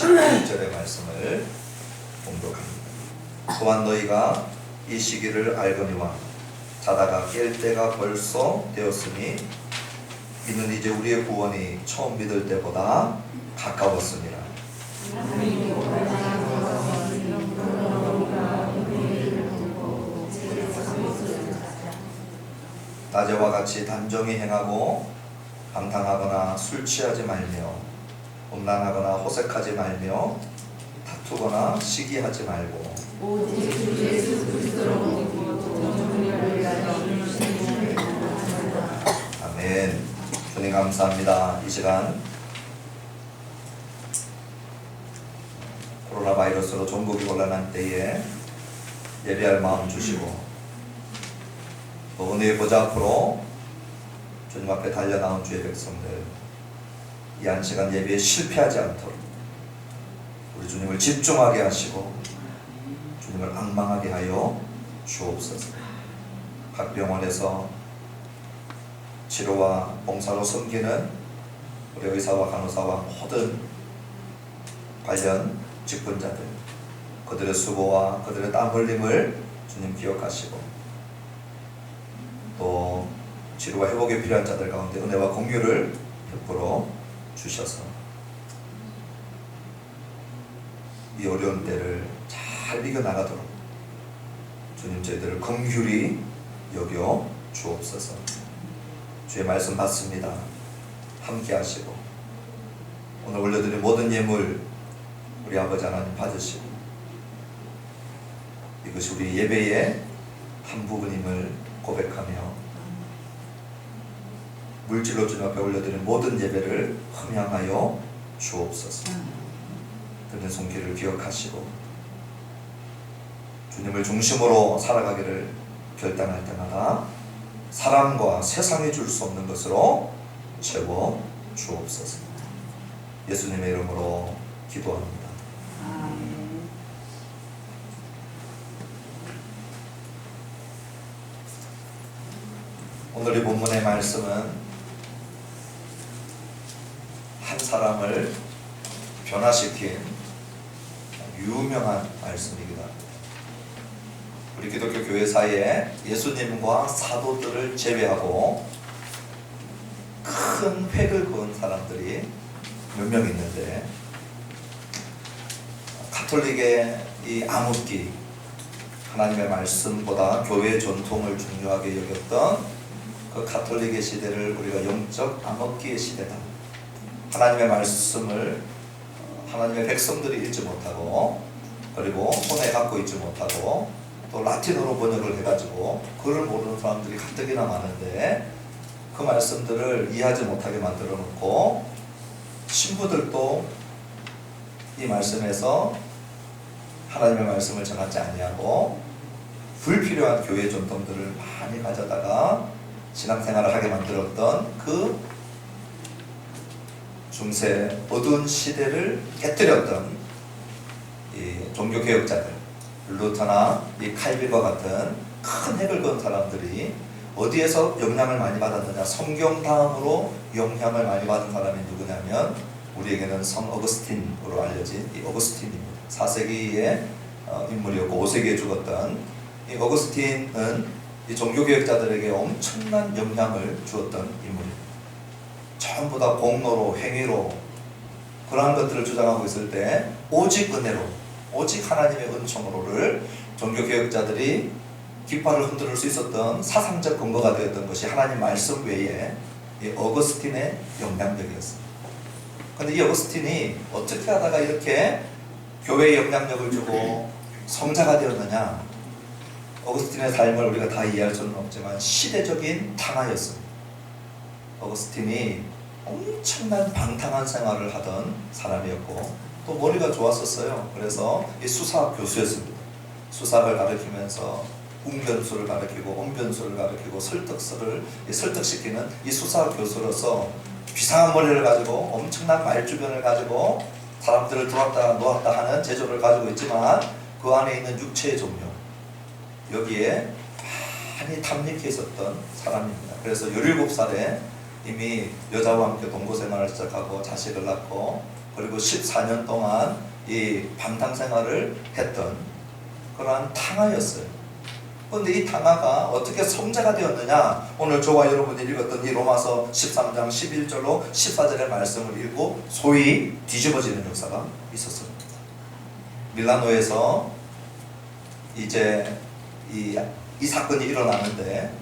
16절의 말씀을 봉독합니다. 또한 너희가 이 시기를 알거니와 자다가 깰 때가 벌써 되었으니 이는 이제 우리의 구원이 처음 믿을 때보다 가까웠습니다. 낮에와 같이 단정히 행하고 방탕하거나 술 취하지 말며 음란하거나 호색하지 말며 다투거나 시기하지 말고 오직 주 예수 그리스도로 믿고 정령을 위하여 아멘. 주님 감사합니다. 이 시간 코로나 바이러스로 전국이 곤란한 때에 예배할 마음 주시고 또 은혜의 보좌 앞으로 주님 앞에 달려나온 주의 백성들 이 한 시간 예배에 실패하지 않도록 우리 주님을 집중하게 하시고 주님을 앙망하게 하여 주옵소서. 각 병원에서 치료와 봉사로 섬기는 우리 의사와 간호사와 모든 관련 직분자들 그들의 수고와 그들의 땀 흘림을 주님 기억하시고 또 치료와 회복에 필요한 자들 가운데 은혜와 공유를 베풀어 주셔서 이 어려운 때를 잘 이겨나가도록 주님 저희들을 긍휼히 여겨 주옵소서. 주의 말씀 받습니다. 함께 하시고 오늘 올려드린 모든 예물 우리 아버지 하나님 받으시고 이것이 우리 예배의 한 부분임을 고백하며 물질로 주님 앞에 올려드린 모든 예배를 흠양하여 주옵소서. 드는 손길을 기억하시고 주님을 중심으로 살아가기를 결단할 때마다 사람과 세상이 줄 수 없는 것으로 채워 주옵소서. 예수님의 이름으로 기도합니다. 오늘 이 본문의 말씀은 한 사람을 변화시킨 유명한 말씀이기도 합니다. 우리 기독교 교회사에 예수님과 사도들을 제외하고 큰 획을 그은 사람들이 몇 명 있는데 가톨릭의 이 암흑기 하나님의 말씀보다 교회의 전통을 중요하게 여겼던 그 가톨릭의 시대를 우리가 영적 암흑기의 시대다. 하나님의 말씀을 하나님의 백성들이 읽지 못하고 그리고 손에 갖고 있지 못하고 또 라틴어로 번역을 해가지고 글을 모르는 사람들이 가뜩이나 많은데 그 말씀들을 이해하지 못하게 만들어 놓고 신부들도 이 말씀에서 하나님의 말씀을 전하지 아니하고 불필요한 교회 전통들을 많이 가져다가 신앙생활을 하게 만들었던 그 중세 어두운 시대를 깨뜨렸던 이 종교개혁자들 루터나 이 칼빈과 같은 큰 획을 그은 사람들이 어디에서 영향을 많이 받았느냐. 성경 다음으로 영향을 많이 받은 사람이 누구냐면 우리에게는 성 어거스틴으로 알려진 이 어거스틴입니다. 4세기의 인물이었고 5세기에 죽었던 이 어거스틴은 이 종교개혁자들에게 엄청난 영향을 주었던 인물입니다. 전부 다 공로로 행위로 그러한 것들을 주장하고 있을 때 오직 은혜로 오직 하나님의 은총으로를 종교개혁자들이 깃발을 흔들 수 있었던 사상적 근거가 되었던 것이 하나님 말씀 외에 이 어거스틴의 영향력이었습니다. 그런데 이 어거스틴이 어떻게 하다가 이렇게 교회에 영향력을 주고 성자가 되었느냐. 어거스틴의 삶을 우리가 다 이해할 수는 없지만 시대적인 탕화였습니다. 어거스틴이 엄청난 방탕한 생활을 하던 사람이었고 또 머리가 좋았었어요. 그래서 이 수사학 교수였습니다. 수사학을 가르치면서 웅변수를 가르치고 온변수를 가르치고 설득시키는 이 수사학 교수로서 비상한 머리를 가지고 엄청난 말주변을 가지고 사람들을 들어왔다 놓았다 하는 재주를 가지고 있지만 그 안에 있는 육체의 종류 여기에 많이 탐닉해 있었던 사람입니다. 그래서 17살에 이미 여자와 함께 동거생활을 시작하고 자식을 낳고 그리고 14년 동안 이 방탕 생활을 했던 그러한 탕하였어요. 그런데 이 탕하가 어떻게 성자가 되었느냐? 오늘 저와 여러분이 읽었던 이 로마서 13장 11절로 14절의 말씀을 읽고 소위 뒤집어지는 역사가 있었습니다. 밀라노에서 이제 이 사건이 일어나는데,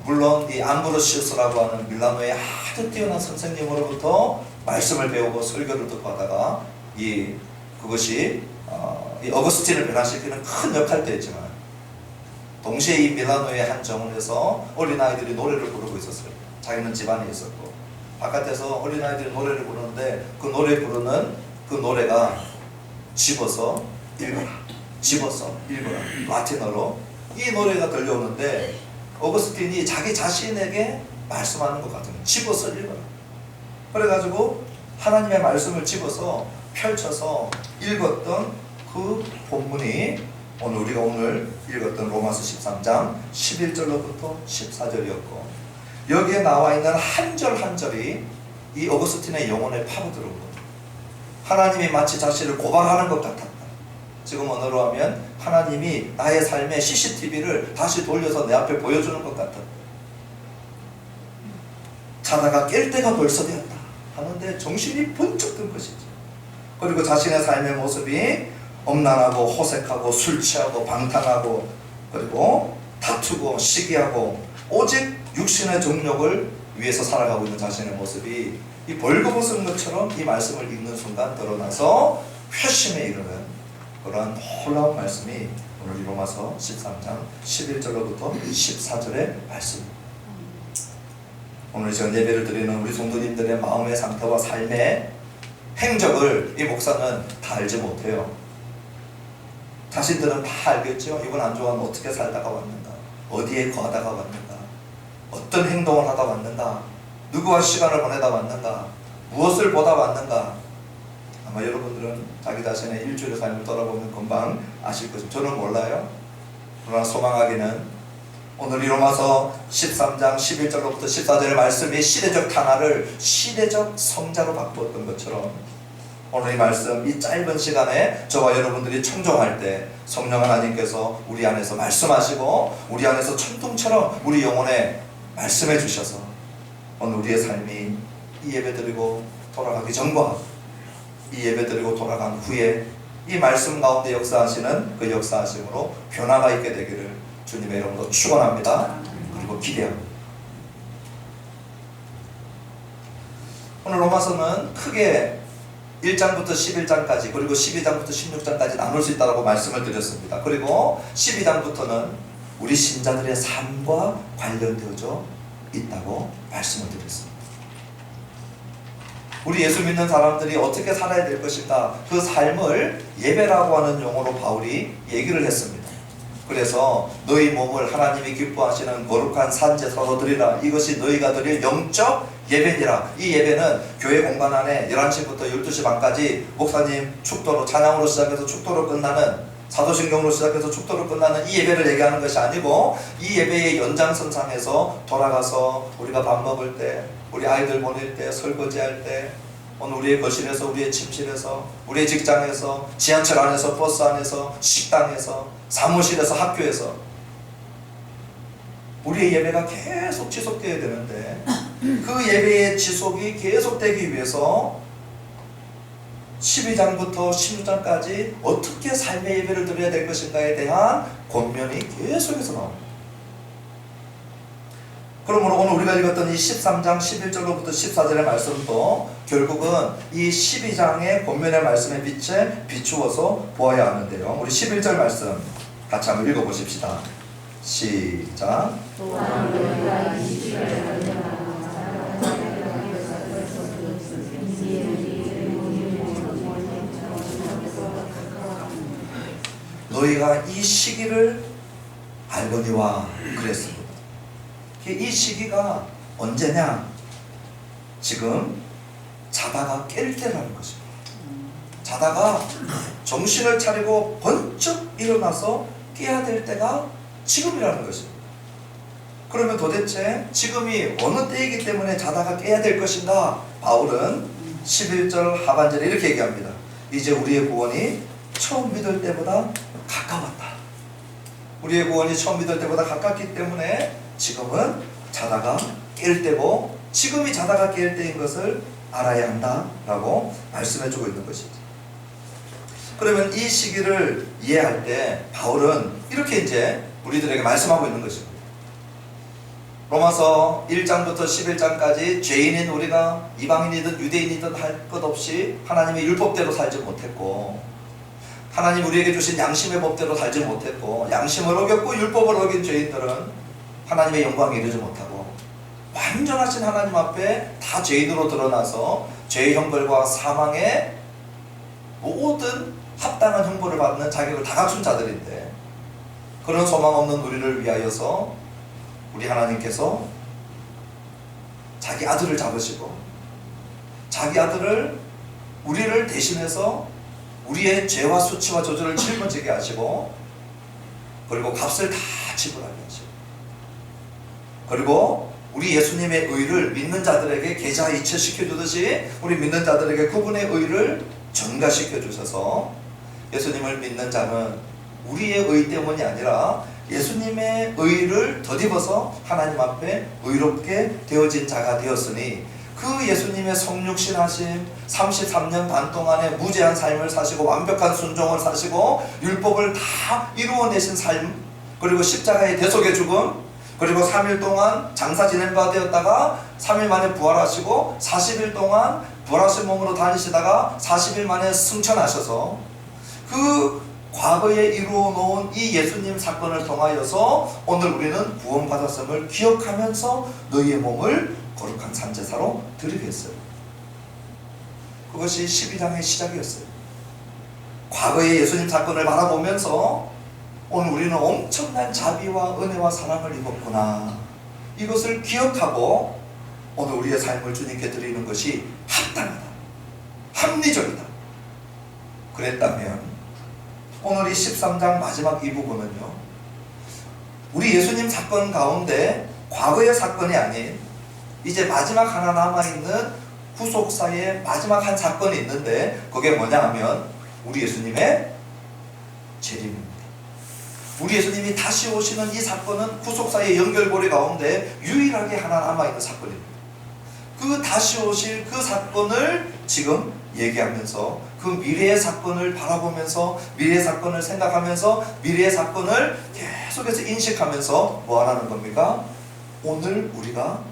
물론 이 암브로시우스라고 하는 밀라노의 아주 뛰어난 선생님으로부터 말씀을 배우고 설교를 듣고 하다가 그것이 이 어거스틴을 변화시키는 큰 역할이었지만, 동시에 이 밀라노의 한 정원에서 어린아이들이 노래를 부르고 있었어요. 자기는 집안에 있었고, 바깥에서 어린아이들이 노래를 부르는데 그 노래 부르는 그 노래가 집어서 읽어라, 집어서 읽어라, 라틴어로 이 노래가 들려오는데, 어거스틴이 자기 자신에게 말씀하는 것 같은, 집어서 읽어라. 그래가지고 하나님의 말씀을 집어서 펼쳐서 읽었던 그 본문이 우리가 오늘 읽었던 로마서 13장 11절로부터 14절이었고, 여기에 나와 있는 한 절 한 절이 이 어거스틴의 영혼에 파고들은 거예요. 하나님이 마치 자신을 고발하는 것 같았다. 지금 언어로 하면 하나님이 나의 삶의 CCTV를 다시 돌려서 내 앞에 보여주는 것 같았다. 자다가 깰 때가 벌써 되었다 하는데 정신이 번쩍 든 것이죠. 그리고 자신의 삶의 모습이 엄란하고 호색하고 술 취하고 방탕하고, 그리고 다투고 시기하고 오직 육신의 정욕을 위해서 살아가고 있는 자신의 모습이 이 벌거벗은 것처럼 이 말씀을 읽는 순간 드러나서 회심에 이르는 그러한 놀라운 말씀이 오늘 이 로마서 13장 11절로부터 14절의 말씀입니다. 오늘 전 예배를 드리는 우리 성도님들의 마음의 상태와 삶의 행적을 이 목사는 다 알지 못해요. 자신들은 다 알겠죠. 이번 한 주간 어떻게 살다가 왔는가, 어디에 거하다가 왔는가, 어떤 행동을 하다 왔는가, 누구와 시간을 보내다 왔는가, 무엇을 보다 왔는가. 아마 여러분들은 자기 자신의 일주일의 삶을 돌아보면 금방 아실 것입니다. 저는 몰라요. 그러나 소망하기는 오늘 이 로마서 13장 11절로부터 14절의 말씀이 시대적 탄화를 시대적 성자로 바꾸었던 것처럼, 오늘 이 말씀, 이 짧은 시간에 저와 여러분들이 청종할 때 성령 하나님께서 우리 안에서 말씀하시고 우리 안에서 천둥처럼 우리 영혼에 말씀해 주셔서 오늘 우리의 삶이 이 예배 드리고 돌아가기 전과 이 예배 드리고 돌아간 후에 이 말씀 가운데 역사하시는 그 역사하심으로 변화가 있게 되기를 주님의 이름으로 축원합니다. 그리고 기대합니다. 오늘 로마서는 크게 1장부터 11장까지 그리고 12장부터 16장까지 나눌 수 있다고 말씀을 드렸습니다. 그리고 12장부터는 우리 신자들의 삶과 관련되어져 있다고 말씀을 드렸습니다. 우리 예수 믿는 사람들이 어떻게 살아야 될 것인가, 그 삶을 예배라고 하는 용어로 바울이 얘기를 했습니다. 그래서 너희 몸을 하나님이 기뻐하시는 거룩한 산제사로 드리라, 이것이 너희가 드릴 영적 예배니라. 이 예배는 교회 공간 안에 11시부터 12시 반까지 목사님 축도로, 찬양으로 시작해서 축도로 끝나는, 사도신경으로 시작해서 축도로 끝나는 이 예배를 얘기하는 것이 아니고, 이 예배의 연장선상에서 돌아가서 우리가 밥 먹을 때, 우리 아이들 보낼 때, 설거지할 때, 오늘 우리의 거실에서, 우리의 침실에서, 우리의 직장에서, 지하철 안에서, 버스 안에서, 식당에서, 사무실에서, 학교에서 우리의 예배가 계속 지속되어야 되는데, 그 예배의 지속이 계속되기 위해서 12장부터 16장까지 어떻게 삶의 예배를 드려야 될 것인가에 대한 권면이 계속해서 나옵니다. 그러므로 오늘 우리가 읽었던 이 13장 11절로부터 14절의 말씀도 결국은 이 12장의 권면의 말씀에 비추어서 보아야 하는데요. 우리 11절 말씀 같이 한번 읽어보십시다. 시작. 너희가 이 시기를 알거니와 그랬습니다. 이 시기가 언제냐? 지금 자다가 깰 때라는 것입니다. 자다가 정신을 차리고 번쩍 일어나서 깨야 될 때가 지금이라는 것입니다. 그러면 도대체 지금이 어느 때이기 때문에 자다가 깨야 될 것인가? 바울은 11절 하반절에 이렇게 얘기합니다. 이제 우리의 구원이 처음 믿을 때보다 가까웠다. 우리의 구원이 처음 믿을 때보다 가깝기 때문에 지금은 자다가 깰 때고 지금이 자다가 깰 때인 것을 알아야 한다라고 말씀해주고 있는 것이죠. 그러면 이 시기를 이해할 때 바울은 이렇게 이제 우리들에게 말씀하고 있는 것입니다. 로마서 1장부터 11장까지 죄인인 우리가 이방인이든 유대인이든 할 것 없이 하나님의 율법대로 살지 못했고, 하나님 우리에게 주신 양심의 법대로 살지 못했고, 양심을 어겼고 율법을 어긴 죄인들은 하나님의 영광에 이르지 못하고 완전하신 하나님 앞에 다 죄인으로 드러나서 죄의 형벌과 사망의 모든 합당한 형벌을 받는 자격을 다 갖춘 자들인데, 그런 소망 없는 우리를 위하여서 우리 하나님께서 자기 아들을 잡으시고 자기 아들을 우리를 대신해서 우리의 죄와 수치와 저주를 짊어지게 하시고, 그리고 값을 다 지불하게 하시고, 그리고 우리 예수님의 의를 믿는 자들에게 계좌 이체시켜 주듯이 우리 믿는 자들에게 그분의 의를 전가시켜 주셔서 예수님을 믿는 자는 우리의 의 때문이 아니라 예수님의 의를 덧입어서 하나님 앞에 의롭게 되어진 자가 되었으니, 그 예수님의 성육신하심 33년 반 동안의 무죄한 삶을 사시고 완벽한 순종을 사시고 율법을 다 이루어내신 삶, 그리고 십자가의 대속의 죽음, 그리고 3일 동안 장사 지낸 바 되었다가 3일 만에 부활하시고 40일 동안 부활하신 몸으로 다니시다가 40일 만에 승천하셔서 그 과거에 이루어 놓은 이 예수님 사건을 통하여서 오늘 우리는 구원받았음을 기억하면서 너희의 몸을 거룩한 산제사로 드리게 했어요. 그것이 12장의 시작이었어요. 과거의 예수님 사건을 바라보면서 오늘 우리는 엄청난 자비와 은혜와 사랑을 입었구나, 이것을 기억하고 오늘 우리의 삶을 주님께 드리는 것이 합당하다, 합리적이다. 그랬다면 오늘 이 13장 마지막 이 부분은요, 우리 예수님 사건 가운데 과거의 사건이 아닌 이제 마지막 하나 남아있는 구속사의 마지막 한 사건이 있는데, 그게 뭐냐 하면 우리 예수님의 재림입니다. 우리 예수님이 다시 오시는 이 사건은 구속사의 연결고리 가운데 유일하게 하나 남아있는 사건입니다. 그 다시 오실 그 사건을 지금 얘기하면서 그 미래의 사건을 바라보면서 미래의 사건을 생각하면서 미래의 사건을 계속해서 인식하면서 뭐 하라는 겁니까? 오늘 우리가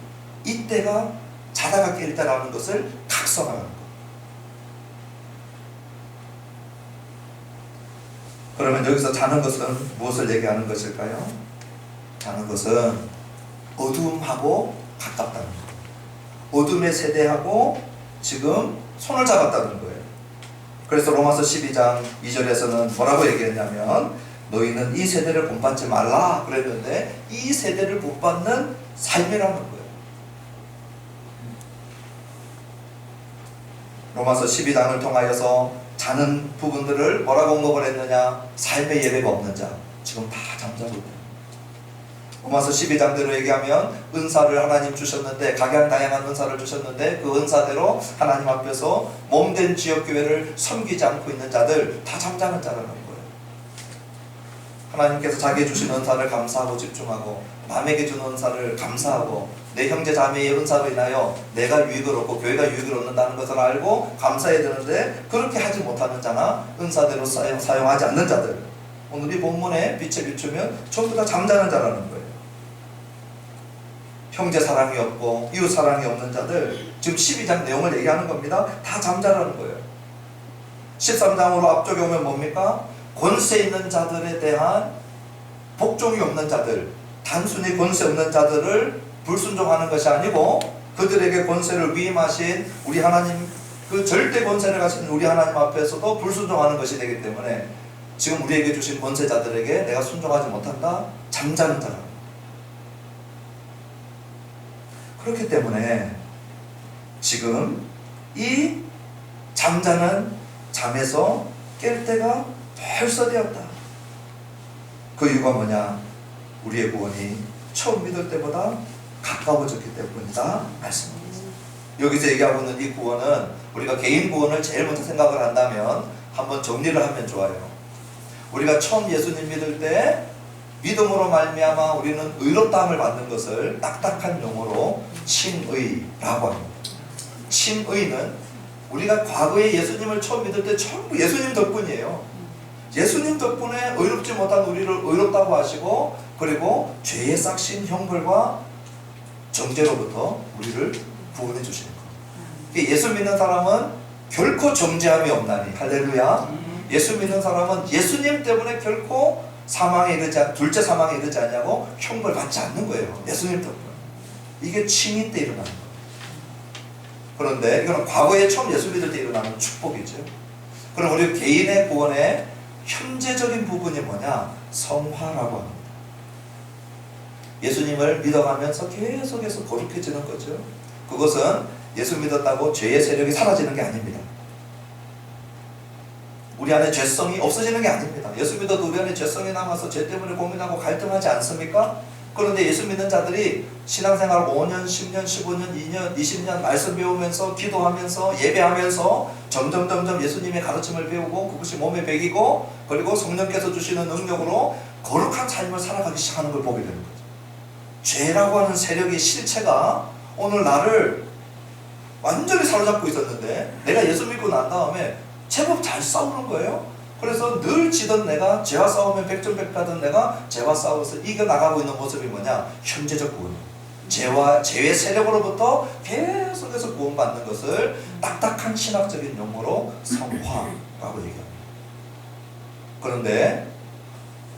이때가 자다가 깰 때라는 것을 각성하는 것. 그러면 여기서 자는 것은 무엇을 얘기하는 것일까요? 자는 것은 어둠하고 가깝다는 것, 어둠의 세대하고 지금 손을 잡았다는 거예요. 그래서 로마서 12장 2절에서는 뭐라고 얘기했냐면, 너희는 이 세대를 본받지 말라 그랬는데 이 세대를 본받는 삶이라는 거예요. 로마서 12장을 통하여서 자는 부분들을 뭐라고 언급을 했느냐? 삶의 예배가 없는 자, 지금 다 잠자고 있다. 로마서 12장대로 얘기하면 은사를 하나님 주셨는데, 각양다양한 은사를 주셨는데 그 은사대로 하나님 앞에서 몸된 지역교회를 섬기지 않고 있는 자들 다 잠자는 자라는 거예요. 하나님께서 자기의 주신 은사를 감사하고 집중하고, 남에게 준 은사를 감사하고, 내 형제 자매의 은사로 인하여 내가 유익을 얻고 교회가 유익을 얻는다는 것을 알고 감사해야 되는데, 그렇게 하지 못하는 자나 은사대로 사용하지 않는 자들, 오늘 이 본문에 빛에 비추면 전부 다 잠자는 자라는 거예요. 형제 사랑이 없고 이웃 사랑이 없는 자들, 지금 12장 내용을 얘기하는 겁니다. 다 잠자라는 거예요. 13장으로 앞쪽에 오면 뭡니까? 권세 있는 자들에 대한 복종이 없는 자들, 단순히 권세 없는 자들을 불순종하는 것이 아니고 그들에게 권세를 위임하신 우리 하나님, 그 절대 권세를 가진 우리 하나님 앞에서도 불순종하는 것이 되기 때문에 지금 우리에게 주신 권세자들에게 내가 순종하지 못한다? 잠자는 자라. 그렇기 때문에 지금 이 잠자는 잠에서 깰 때가 벌써 되었다. 그 이유가 뭐냐? 우리의 구원이 처음 믿을 때보다 가까워졌기 때문이다 말씀합니다. 여기서 얘기하고 있는 이 구원은 우리가 개인 구원을 제일 먼저 생각을 한다면 한번 정리를 하면 좋아요. 우리가 처음 예수님 믿을 때 믿음으로 말미암아 우리는 의롭다함을 받는 것을 딱딱한 용어로 칭의라고 합니다. 칭의는 우리가 과거에 예수님을 처음 믿을 때 전부 예수님 덕분이에요. 예수님 덕분에 의롭지 못한 우리를 의롭다고 하시고, 그리고 죄의 싹신 형벌과 정죄로부터 우리를 구원해 주시는 거예요. 예수 믿는 사람은 결코 정죄함이 없나니, 할렐루야. 예수 믿는 사람은 예수님 때문에 결코 사망에 이르지 둘째 사망에 이르지 않냐고 형벌 받지 않는 거예요. 예수님 덕분에. 이게 칭의 때 일어나는 거예요. 그런데 이거는 과거에 처음 예수 믿을 때 일어나는 축복이죠. 그럼 우리 개인의 구원의 현재적인 부분이 뭐냐? 성화라고 합니다. 예수님을 믿어가면서 계속해서 거룩해지는 거죠. 그것은 예수 믿었다고 죄의 세력이 사라지는 게 아닙니다. 우리 안에 죄성이 없어지는 게 아닙니다. 예수 믿어도 우리 안에 죄성이 남아서 죄 때문에 고민하고 갈등하지 않습니까? 그런데 예수 믿는 자들이 신앙생활 5년, 10년, 15년, 2년, 20년 말씀 배우면서 기도하면서 예배하면서 점점 예수님의 가르침을 배우고 그것이 몸에 배기고, 그리고 성령께서 주시는 능력으로 거룩한 삶을 살아가기 시작하는 걸 보게 되는 거죠. 죄라고 하는 세력의 실체가 오늘 나를 완전히 사로잡고 있었는데 내가 예수 믿고 난 다음에 제법 잘 싸우는 거예요. 그래서 늘 지던 내가, 죄와 싸우면 백전백패하던 내가 죄와 싸워서 이겨나가고 있는 모습이 뭐냐? 현재적 구원. 죄의 세력으로부터 계속해서 구원받는 것을 딱딱한 신학적인 용어로 성화라고 얘기합니다. 그런데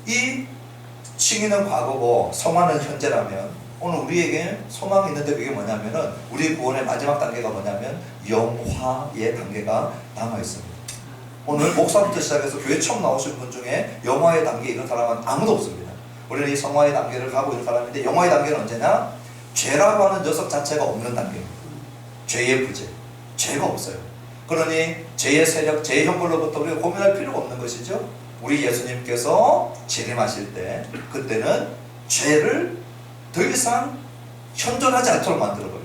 이 칭의는 과거고 성화는 현재라면 오늘 우리에게 소망이 있는데 그게 뭐냐면은 우리 구원의 마지막 단계가 뭐냐면 영화의 단계가 남아있습니다. 오늘 목사부터 시작해서 교회 처음 나오신 분 중에 영화의 단계에 이른 사람은 아무도 없습니다. 우리는 이 성화의 단계를 가고 있는 사람인데, 영화의 단계는 언제냐? 죄라고 하는 녀석 자체가 없는 단계입니다. 죄의 부재, 죄가 없어요. 그러니 죄의 세력, 죄의 형벌로부터 우리가 고민할 필요가 없는 것이죠. 우리 예수님께서 재림하실 때 그때는 죄를 더 이상 현존하지 않도록 만들어버려요.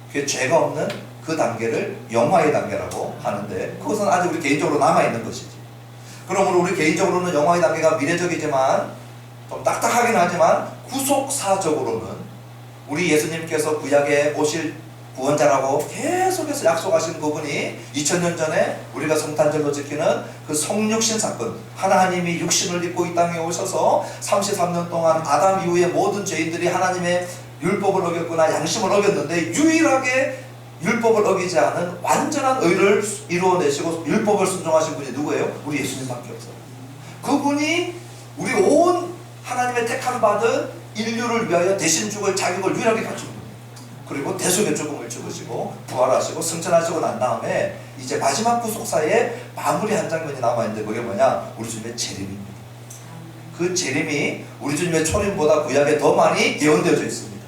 그게 죄가 없는 그 단계를 영화의 단계라고 하는데, 그것은 아직 우리 개인적으로 남아있는 것이지. 그러므로 우리 개인적으로는 영화의 단계가 미래적이지만 좀 딱딱하긴 하지만 구속사적으로는 우리 예수님께서 구약에 오실 구원자라고 계속해서 약속하신 부분이 2000년 전에 우리가 성탄절로 지키는 그 성육신 사건, 하나님이 육신을 입고 이 땅에 오셔서 33년 동안 아담 이후에 모든 죄인들이 하나님의 율법을 어겼거나 양심을 어겼는데 유일하게 율법을 어기지 않은 완전한 의를 이루어내시고 율법을 순종하신 분이 누구예요? 우리 예수님밖에 없어요. 그분이 우리 온 하나님의 택함 받은 인류를 위하여 대신 죽을 자격을 유일하게 갖춘 분이에요. 그리고 대속의 죽음을 죽으시고 부활하시고 승천하시고 난 다음에 이제 마지막 구속사의 마무리 한 장면이 남아있는데 그게 뭐냐? 우리 주님의 재림입니다. 그 재림이 우리 주님의 초림보다 구약에 더 많이 예언되어져 있습니다.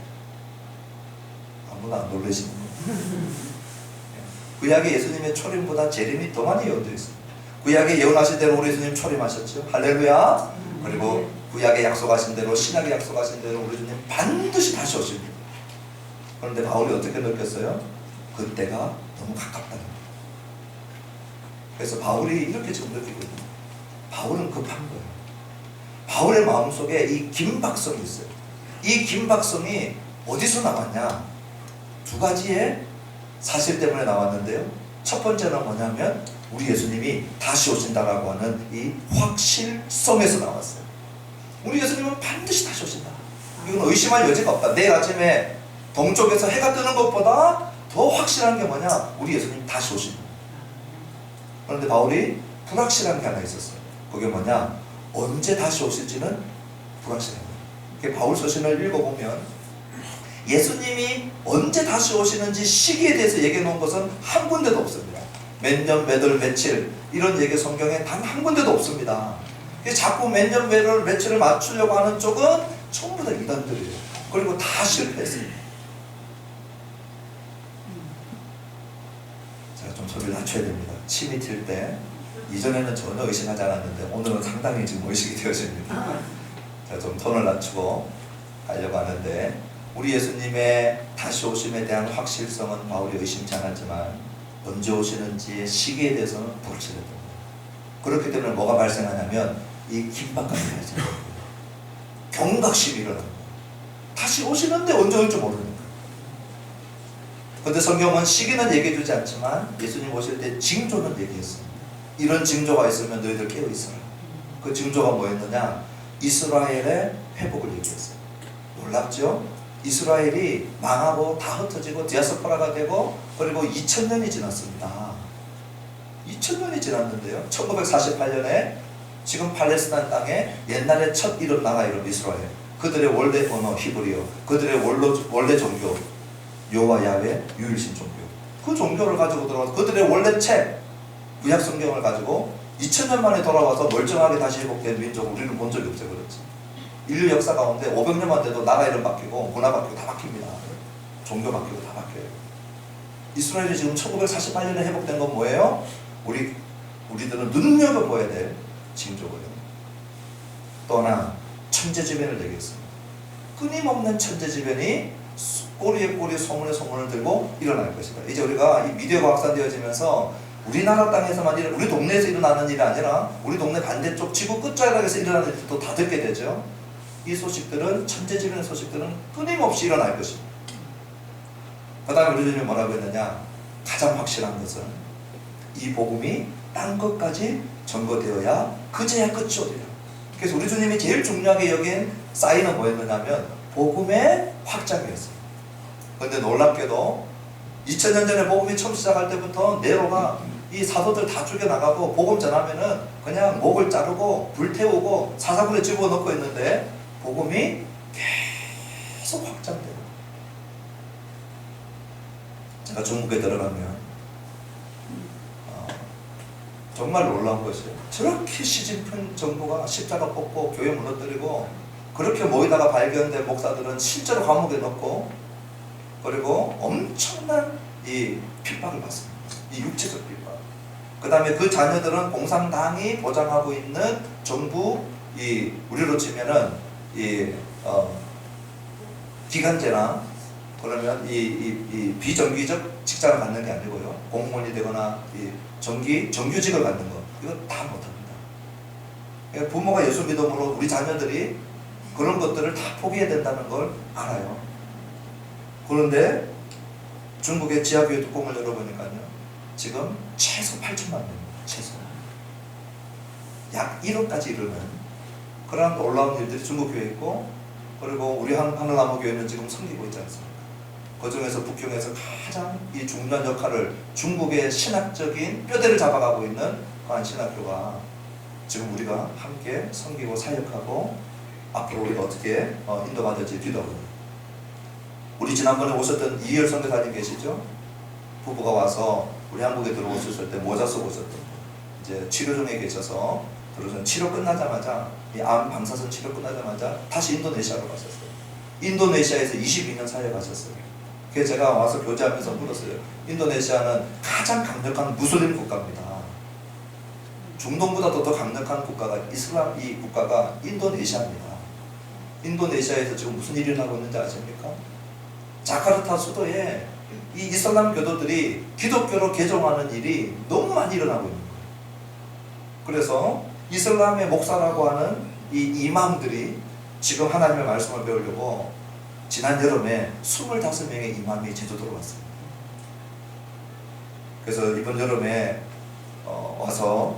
아무도 안 놀라시는 거예요. 구약의 예수님의 초림보다 재림이 더 많이 예언되어 있습니다. 구약에 예언하신 대로 우리 예수님 초림하셨죠. 할렐루야. 그리고 구약에 약속하신 대로, 신약에 약속하신 대로 우리 주님 반드시 다시 오십니다. 그런데 바울이 어떻게 느꼈어요? 그때가 너무 가깝다는 거예요. 그래서 바울이 이렇게 지금 느끼거든요. 바울은 급한 거예요. 바울의 마음속에 이 긴박성이 있어요. 이 긴박성이 어디서 나왔냐? 두 가지의 사실 때문에 나왔는데요. 첫 번째는 뭐냐면 우리 예수님이 다시 오신다라고 하는 이 확실성에서 나왔어요. 우리 예수님은 반드시 다시 오신다. 이건 의심할 여지가 없다. 내일 아침에 동쪽에서 해가 뜨는 것보다 더 확실한 게 뭐냐? 우리 예수님 다시 오신다. 그런데 바울이 불확실한 게 하나 있었어요. 그게 뭐냐? 언제 다시 오실지는 불확실해요. 바울 서신을 읽어보면 예수님이 언제 다시 오시는지 시기에 대해서 얘기해 놓은 것은 한 군데도 없습니다. 몇 년, 몇 월, 며칠 이런 얘기 성경에 단 한 군데도 없습니다. 자꾸 몇 년, 몇 월, 며칠을 맞추려고 하는 쪽은 전부 다 이단들이에요. 그리고 다 실패했습니다. 제가 좀 소리를 낮춰야 됩니다. 침이 튈 때 이전에는 전혀 의심하지 않았는데 오늘은 상당히 지금 의식이 되어집니다. 제가 좀 톤을 낮추고 하려고 하는데 우리 예수님의 다시 오심에 대한 확실성은 바울이 의심치 않았지만 언제 오시는지의 시기에 대해서는 불확실했던 거예요. 그렇기 때문에 뭐가 발생하냐면 이 긴박감이 발생해요. 경각심이 일어나는 거예요. 다시 오시는데 언제 올지 모르니까. 그런데 성경은 시기는 얘기해주지 않지만 예수님 오실 때 징조는 얘기했습니다. 이런 징조가 있으면 너희들 깨어있어라. 그 징조가 뭐였느냐? 이스라엘의 회복을 얘기했어요. 놀랍죠? 이스라엘이 망하고 다 흩어지고 디아스포라가 되고 그리고 2000년이 지났습니다. 2000년이 지났는데요. 1948년에 지금 팔레스타인 땅에 옛날에 첫 이름 나라 이름 이스라엘, 그들의 원래 언어 히브리어, 그들의 원래 종교 여호와 야훼 유일신 종교, 그 종교를 가지고 들어와서 그들의 원래 책 구약 성경을 가지고 2000년 만에 돌아와서 멀쩡하게 다시 회복된 민족을 우리는 본 적이 없어요. 그렇지? 인류 역사 가운데 500년만 돼도 나라 이름 바뀌고 문화 바뀌고 다 바뀝니다. 종교 바뀌고 다 바뀌어요. 이스라엘이 지금 1948년에 회복된 건 뭐예요? 우리들은 눈여겨봐야 될 징조고요. 또 하나 천재지변을 얘기했습니다. 끊임없는 천재지변이 꼬리에 꼬리 소문에 소문을 들고 일어날 것이다. 이제 우리가 이 미디어가 확산되어지면서 우리나라 땅에서만 우리 동네에서 일어나는 일이 아니라 우리 동네 반대쪽 지구 끝자락에서 일어나는 일도 다 듣게 되죠. 이 소식들은 천재지변의 소식들은 끊임없이 일어날 것입니다. 그 다음에 우리 주님이 뭐라고 했느냐? 가장 확실한 것은 이 복음이 땅 끝까지 전거되어야 그제야 끝이 오리라. 그래서 우리 주님이 제일 중요하게 여긴 사인은 뭐였느냐면 복음의 확장이었어요. 그런데 놀랍게도 2000년 전에 복음이 처음 시작할 때부터 네로가 이 사도들 다 죽여나가고 복음 전하면은 그냥 목을 자르고 불태우고 사사분에 집어넣고 있는데 복음이 계속 확장돼요. 제가 중국에 들어가면 정말 놀라운 것이에요. 저렇게 시진핑 정부가 십자가 뽑고 교회 무너뜨리고 그렇게 모이다가 발견된 목사들은 실제로 감옥에 넣고 그리고 엄청난 이 핍박을 받습니다. 이 육체적 핍박. 그 다음에 그 자녀들은 공산당이 보장하고 있는 정부 우리로 치면은 기간제나 그러면 이 비정규적 직장을 갖는 게 아니고요. 공무원이 되거나 정규직을 갖는 거 이거 다 못합니다. 그러니까 부모가 예수 믿음으로 우리 자녀들이 그런 것들을 다 포기해야 된다는 걸 알아요. 그런데 중국의 지하교회 뚜껑을 열어보니까요. 지금 최소 8천만 명입니다. 최소. 약 1억까지 이르는 그런 놀라운 일들이 중국 교회에 있고 그리고 우리 하늘나무 교회는 지금 섬기고 있지 않습니까? 그 중에서 북경에서 가장 이 중요한 역할을 중국의 신학적인 뼈대를 잡아가고 있는 그한 신학교가 지금 우리가 함께 섬기고 사역하고 앞으로 우리가 어떻게 인도받을지 기도합니다. 우리 지난번에 오셨던 이열 선교사님 계시죠? 부부가 와서 우리 한국에 들어오셨을 때 모자 쓰고 오셨던 분. 이제 치료 중에 계셔서 들어오셨는데 치료 끝나자마자 이 암 방사선 치료 끝나자마자 다시 인도네시아로 가셨어요. 인도네시아에서 22년 사역하셨어요. 그래서 제가 와서 교제하면서 물었어요. 인도네시아는 가장 강력한 무슬림 국가입니다. 중동보다도 더 강력한 국가가 이슬람 이 국가가 인도네시아입니다. 인도네시아에서 지금 무슨 일이 일어나고 있는지 아십니까? 자카르타 수도에 이 이슬람 교도들이 기독교로 개종하는 일이 너무 많이 일어나고 있는 거예요. 그래서 이슬람의 목사라고 하는 이 이맘들이 지금 하나님의 말씀을 배우려고 지난 여름에 25명의 이맘이 제주도로 왔습니다. 그래서 이번 여름에 와서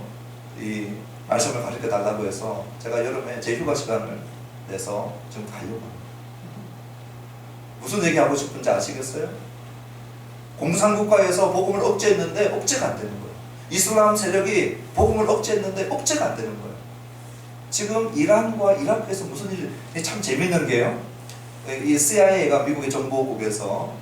이 말씀을 가르쳐 달라고 해서 제가 여름에 제 휴가 시간을 내서 지금 가려고 합니다. 무슨 얘기하고 싶은지 아시겠어요? 공산국가에서 복음을 억제했는데 억제가 안 되는 거예요. 이슬람 세력이 복음을 억제했는데 억제가 안 되는 거예요. 지금 이란과 이라크에서 무슨 일이 참 재밌는 게요. 이 CIA가 미국의 정보국에서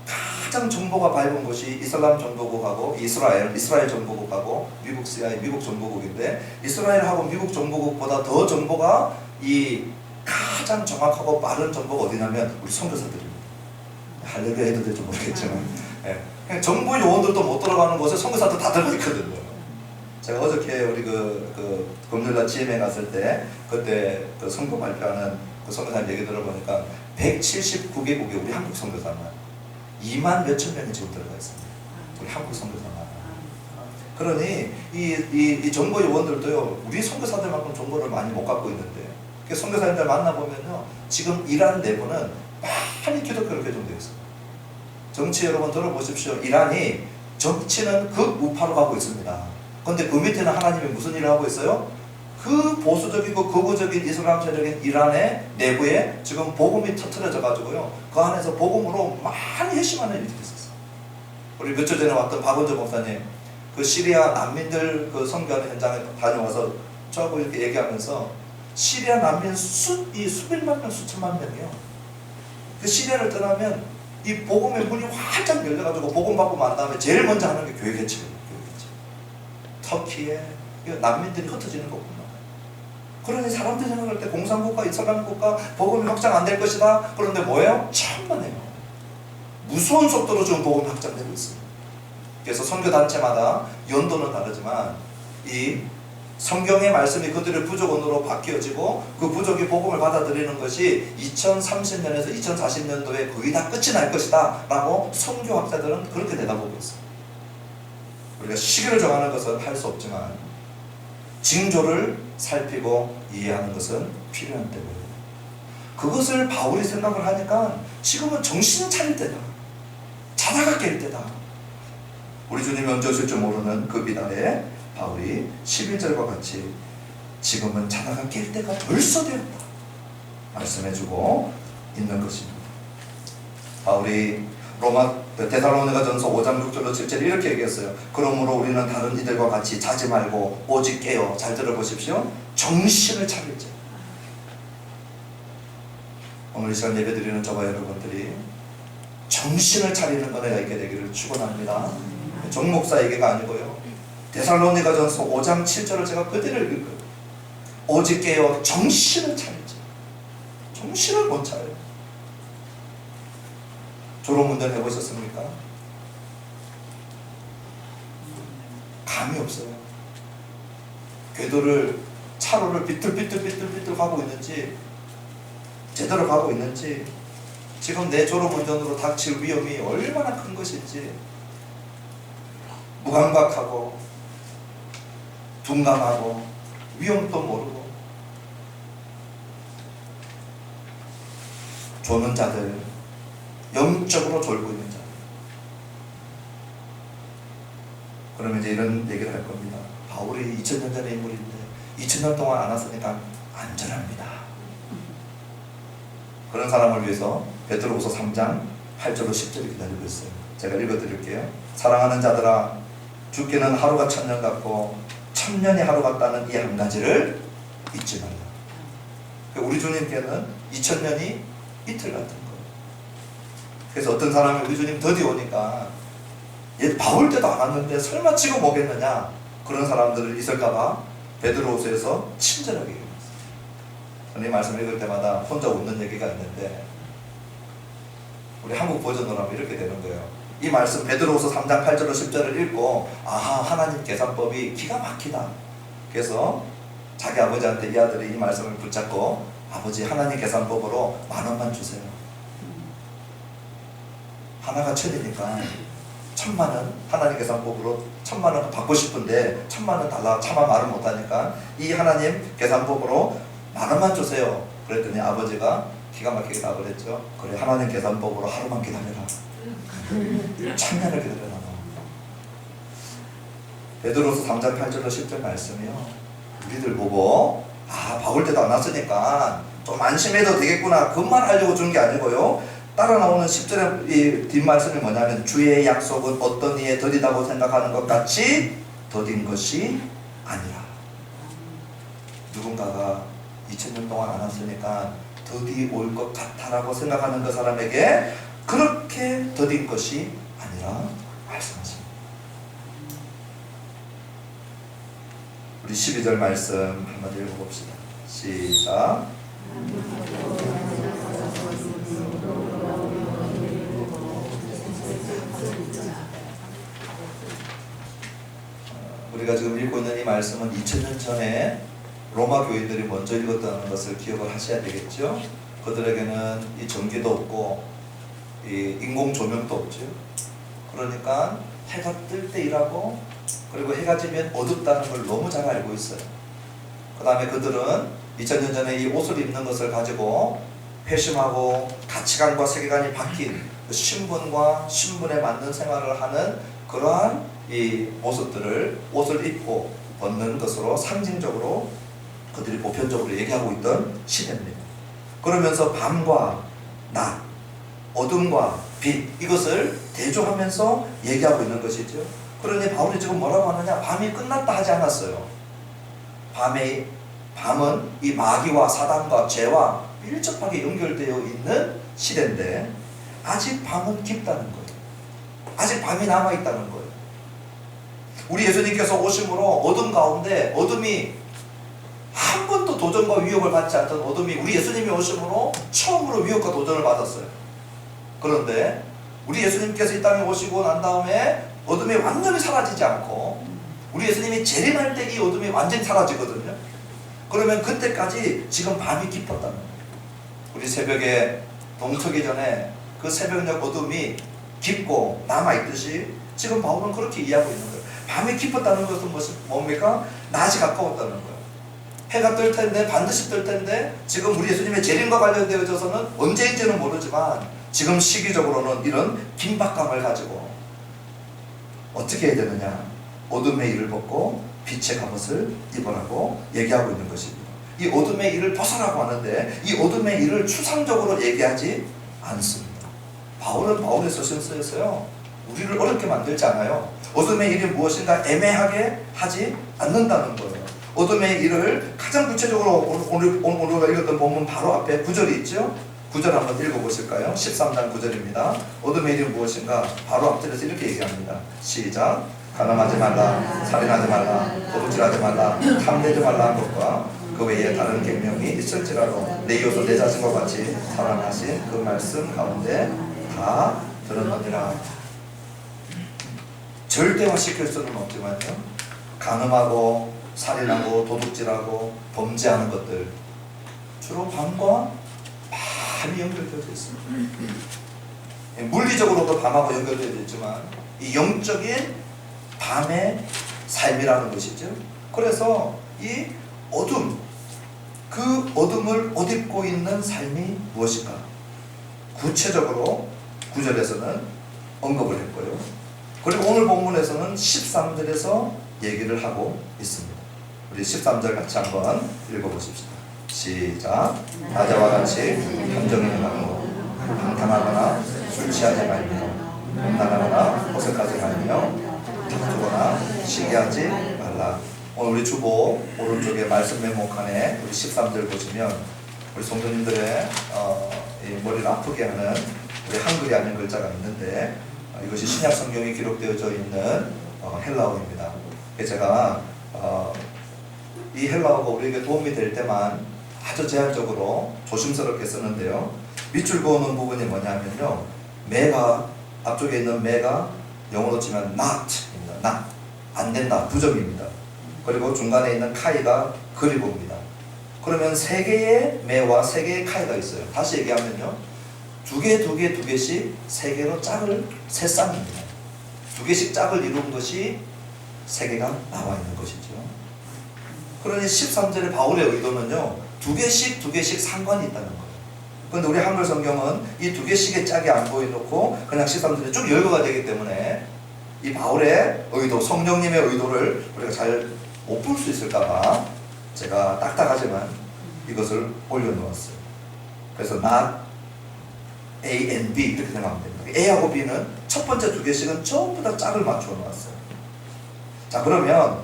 가장 정보가 밝은 곳이 이슬람 정보국하고 이스라엘 정보국하고 미국 CIA 미국 정보국인데 이스라엘하고 미국 정보국보다 더 정보가 이 가장 정확하고 빠른 정보가 어디냐면 우리 선교사들입니다. 할렐루야 해도 될지 모르겠지만 그냥 정보 요원들도 못 들어가는 곳에 선교사들 다 들어가 있거든요. 제가 어저께 우리 그 금요일날 GM에 갔을 때 그때 그 선거 발표하는 그 선교사님 얘기 들어보니까 170 39개국에 우리 한국 선교사만 2만 몇천 명이 지금 들어가 있습니다. 우리 한국 선교사만. 그러니 이 정보 요원들도요, 우리 선교사들만큼 정보를 많이 못 갖고 있는데, 선교사님들 만나보면요, 지금 이란 내부는 많이 기독교로 개종되어 있습니다. 정치 여러분 들어보십시오. 이란이 정치는 극우파로 가고 있습니다. 그런데 그 밑에는 하나님이 무슨 일을 하고 있어요? 그 보수적이고 극우적인 이슬람 세력인 이란의 내부에 지금 복음이 터트려져 가지고요, 그 안에서 복음으로 많이 회심하는 일이 있었어요. 우리 몇 주 전에 왔던 박원조 목사님, 그 시리아 난민들 그 선교하는 현장에 다녀와서 저하고 이렇게 얘기하면서, 시리아 난민 수백만 명, 수천만 명이요, 그 시리아를 떠나면 이 복음의 문이 활짝 열려가지고 복음 받고 만 다음에 제일 먼저 하는 게 교회 개척이에요. 터키에 난민들이 흩어지는 거구나. 그러니 사람들이 생각할 때 공산국가, 이슬람국가 복음이 확장 안 될 것이다. 그런데 뭐예요? 천만에요. 무서운 속도로 지금 복음이 확장되고 있습니다. 그래서 선교단체마다 연도는 다르지만 이 성경의 말씀이 그들의 부족원으로 바뀌어지고 그 부족이 복음을 받아들이는 것이 2030년에서 2040년도에 거의 다 끝이 날 것이다 라고 선교학자들은 그렇게 내다보고 있습니다. 우리가 시기를 정하는 것은 할 수 없지만 징조를 살피고 이해하는 것은 필요한 때문에, 그것을 바울이 생각을 하니까 지금은 정신 차릴 때다, 자다가 깰 때다. 우리 주님이 언제 오실 줄 모르는 그 비단에 바울이 11절과 같이 지금은 자다가 깰 때가 벌써 되었다 말씀해주고 있는 것입니다. 바울이 데살로니가전서 5장 6절로 7절 이렇게 얘기했어요. 그러므로 우리는 다른 이들과 같이 자지 말고 오직 깨어, 잘 들어보십시오, 정신을 차릴지. 오늘 이 시간 예배드리는 저와 여러분들이 정신을 차리는 은혜가 있게 되기를 축원합니다. 정 목사 얘기가 아니고요, 데살로니가전서 5장 7절을 제가 그대로 읽을 거예요. 오직 깨어 정신을 차릴지. 정신을 못 차려요. 졸음운전 해보셨습니까? 감이 없어요. 궤도를, 차로를 비틀비틀 가고 있는지, 제대로 가고 있는지, 지금 내 졸음운전으로 닥칠 위험이 얼마나 큰 것인지 무감각하고 둔감하고 위험도 모르고, 조는 자들, 영적으로 졸고 있는 자들. 그러면 이제 이런 얘기를 할 겁니다. 바울이 2000년 전의 인물인데 2000년 동안 안 왔으니까 안전합니다. 그런 사람을 위해서 베드로후서 3장 8절로 10절을 기다리고 있어요. 제가 읽어드릴게요. 사랑하는 자들아, 죽기는 하루가 1000년 같고 1000년이 하루 같다는 이 한 가지를 잊지 말라. 우리 주님께는 2000년이 이틀 같은 거예요. 그래서 어떤 사람이 우리 주님 더디 오니까 얘 바울 때도 안 왔는데 설마 지금 오겠느냐, 그런 사람들을 있을까봐 베드로후서에서 친절하게 얘기했어요. 저는 이 말씀을 읽을 때마다 혼자 웃는 얘기가 있는데, 우리 한국 버전으로 하면 이렇게 되는 거예요. 이 말씀 베드로후서 3장 8절로 10절을 읽고, 아하, 하나님 계산법이 기가 막히다. 그래서 자기 아버지한테 이 아들이 이 말씀을 붙잡고, 아버지, 하나님 계산법으로 10,000원만 주세요. 하나가 1000이니까 1000만원, 하나님 계산법으로 1000만원 받고 싶은데 1000만원 달라 차마 말을 못하니까 이 하나님 계산법으로 10,000원만 주세요. 그랬더니 아버지가 기가 막히게 답을 했죠. 그래, 하나님 계산법으로 하루만 기다려라. 1000년을 기다려라. 베드로서 3장 8절로 10절 말씀이요, 우리들 보고 바울 때도 안 왔으니까 좀 안심해도 되겠구나, 그것만 하려고 준 게 아니고요, 따라 나오는 10절의 이 뒷말씀이 뭐냐면, 주의 약속은 어떤 이에 더디다고 생각하는 것 같이 더딘 것이 아니라. 누군가가 2000년 동안 안 왔으니까 더디 올 것 같다라고 생각하는 그 사람에게 그렇게 더딘 것이 아니라 말씀하십니다. 우리 12절 말씀 한번 읽어봅시다. 시작. 우리가 지금 읽고 있는 이 말씀은 2000년 전에 로마 교인들이 먼저 읽었다는 것을 기억을 하셔야 되겠죠. 그들에게는 이 전기도 없고 이 인공 조명도 없죠. 그러니까 해가 뜰 때 일하고 그리고 해가 지면 어둡다는 걸 너무 잘 알고 있어요. 그 다음에 그들은 2000년 전에 이 옷을 입는 것을 가지고 회심하고 가치관과 세계관이 바뀐 그 신분과 신분에 맞는 생활을 하는 그러한 이 모습들을 옷을 입고 벗는 것으로 상징적으로 그들이 보편적으로 얘기하고 있던 시대입니다. 그러면서 밤과 낮, 어둠과 빛 이것을 대조하면서 얘기하고 있는 것이죠. 그러니 바울이 지금 뭐라고 하느냐, 밤이 끝났다 하지 않았어요. 밤은 이 마귀와 사단과 죄와 밀접하게 연결되어 있는 시대인데 아직 밤은 깊다는 거예요. 아직 밤이 남아있다는 거예요. 우리 예수님께서 오심으로 어둠 가운데, 어둠이 한 번도 도전과 위협을 받지 않던 어둠이 우리 예수님이 오심으로 처음으로 위협과 도전을 받았어요. 그런데 우리 예수님께서 이 땅에 오시고 난 다음에 어둠이 완전히 사라지지 않고 우리 예수님이 재림할 때 이 어둠이 완전히 사라지거든요. 그러면 그때까지 지금 밤이 깊었다는 거예요. 우리 새벽에 동트기 전에 그 새벽녘 어둠이 깊고 남아있듯이 지금 바울은 그렇게 이해하고 있는 거예요. 밤이 깊었다는 것은 뭡니까? 낮이 가까웠다는 거예요. 해가 뜰 텐데, 반드시 뜰 텐데 지금 우리 예수님의 재림과 관련되어져서는 언제인지는 모르지만 지금 시기적으로는 이런 긴박감을 가지고 어떻게 해야 되느냐, 어둠의 일을 벗고 빛의 갑옷을 입으라고 얘기하고 있는 것입니다. 이 어둠의 일을 벗으라고 하는데 이 어둠의 일을 추상적으로 얘기하지 않습니다. 바울은 바울의 서신서에서요 우리를 어렵게 만들지 않아요. 어둠의 일이 무엇인가 애매하게 하지 않는다는 거예요. 어둠의 일을 가장 구체적으로 오늘 우리가 읽었던 본문 바로 앞에 9절이 있죠. 9절 한번 읽어보실까요? 13장 9절입니다. 어둠의 일이 무엇인가? 바로 앞절에서 이렇게 얘기합니다. 시작. 가늠하지 말라, 살인하지 말라, 도둑질하지 말라, 탐내지 말라 한 것과 그 외에 다른 계명이 있을지라도 내 이웃을 내 자신과 같이 사랑하신 그 말씀 가운데 다 들었느니라. 절대화시킬 수는 없지만요, 간음하고 살인하고 도둑질하고 범죄하는 것들 주로 밤과 밤이 연결되어 있습니다. 물리적으로도 밤하고 연결되어 있지만 이 영적인 밤의 삶이라는 것이죠. 그래서 이 어둠, 그 어둠을 옷 입고 있는 삶이 무엇인가? 구체적으로 9절에서는 언급을 했고요. 그리고 오늘 본문에서는 13절에서 얘기를 하고 있습니다. 우리 13절 같이 한번 읽어보십시다. 시작. 낮에와 같이 함정이 행하고 방탕하거나 술 취하지 말며 음란하거나 호색하지 말며 다투거나 시기하지 말라. 오늘 우리 주보 오른쪽에 말씀 메모칸에 우리 13절 보시면 우리 성도님들의 머리를 아프게 하는 우리 한글이 아닌 글자가 있는데 이것이 신약 성경에 기록되어져 있는 헬라어입니다. 제가 이 헬라어가 우리에게 도움이 될 때만 아주 제한적으로 조심스럽게 쓰는데요. 밑줄 그어놓은 부분이 뭐냐면요, 매가 앞쪽에 있는 매가 영어로 치면 not입니다. not, 안 된다, 부정입니다. 그리고 중간에 있는 카이가 그리고입니다. 그러면 세 개의 매와 세 개의 카이가 있어요. 다시 얘기하면요, 두 개씩 세 개로 짝을 세 쌍입니다. 두 개씩 짝을 이룬 것이 세 개가 나와 있는 것이죠. 그러니 13절의 바울의 의도는요, 두 개씩 상관이 있다는 거예요. 그런데 우리 한글 성경은 이 두 개씩의 짝이 안 보여놓고 그냥 13절에 쭉 열거가 되기 때문에 이 바울의 의도, 성령님의 의도를 우리가 잘 못 볼 수 있을까봐 제가 딱딱하지만 이것을 올려놓았어요. 그래서 not A and B 이렇게 생각하면 됩니다. A하고 B는 첫 번째 두 개씩은 전부 다 짝을 맞춰 놓았어요. 자, 그러면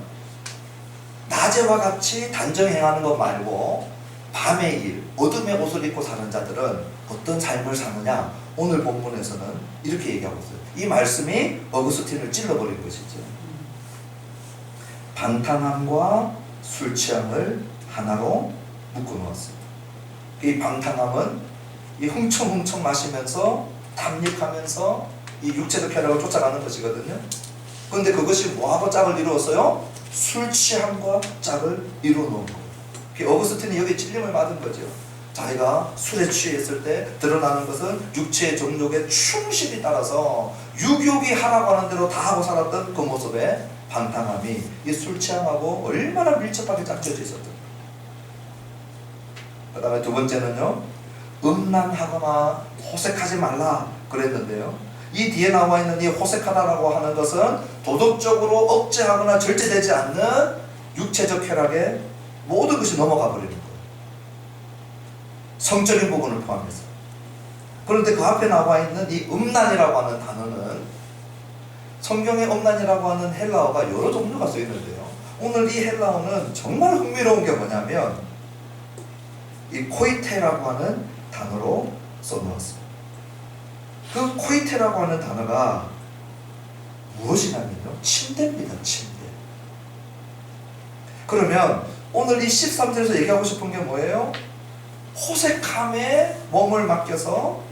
낮에와 같이 단정 행하는 것 말고 밤의 일, 어둠의 옷을 입고 사는 자들은 어떤 삶을 사느냐? 오늘 본문에서는 이렇게 얘기하고 있어요. 이 말씀이 어거스틴을 찔러버린 것이죠. 방탕함과 술 취함을 하나로 묶어 놓았어요. 이 방탕함은 이 흥청흥청 마시면서 탐닉하면서 이 육체적 쾌락을 쫓아가는 것이거든요. 그런데 그것이 뭐하고 짝을 이루었어요? 술 취함과 짝을 이루어 놓은 거예요. 어거스틴이 여기 찔림을 받은 거죠. 자기가 술에 취했을 때 드러나는 것은 육체의 정욕에 충실히 따라서 유교이 하라고 하는 대로 다 하고 살았던 그 모습에 방탕함이 이 술 취함하고 얼마나 밀접하게 짝져져 있었던. 그 다음에 두 번째는요, 음란하거나 호색하지 말라 그랬는데요, 이 뒤에 나와 있는 이 호색하다라고 하는 것은 도덕적으로 억제하거나 절제되지 않는 육체적 쾌락에 모든 것이 넘어가 버리는 거예요. 성적인 부분을 포함해서. 그런데 그 앞에 나와 있는 이 음란이라고 하는 단어는, 성경의 음란이라고 하는 헬라어가 여러 종류가 써 있는데요, 오늘 이 헬라어는 정말 흥미로운 게 뭐냐면 이 코이테라고 하는 단어로 써놓았습니다. 그 코이테라고 하는 단어가 무엇이냐면요, 침대입니다. 침대. 그러면 오늘 이 13절에서 얘기하고 싶은 게 뭐예요? 호색함에 몸을 맡겨서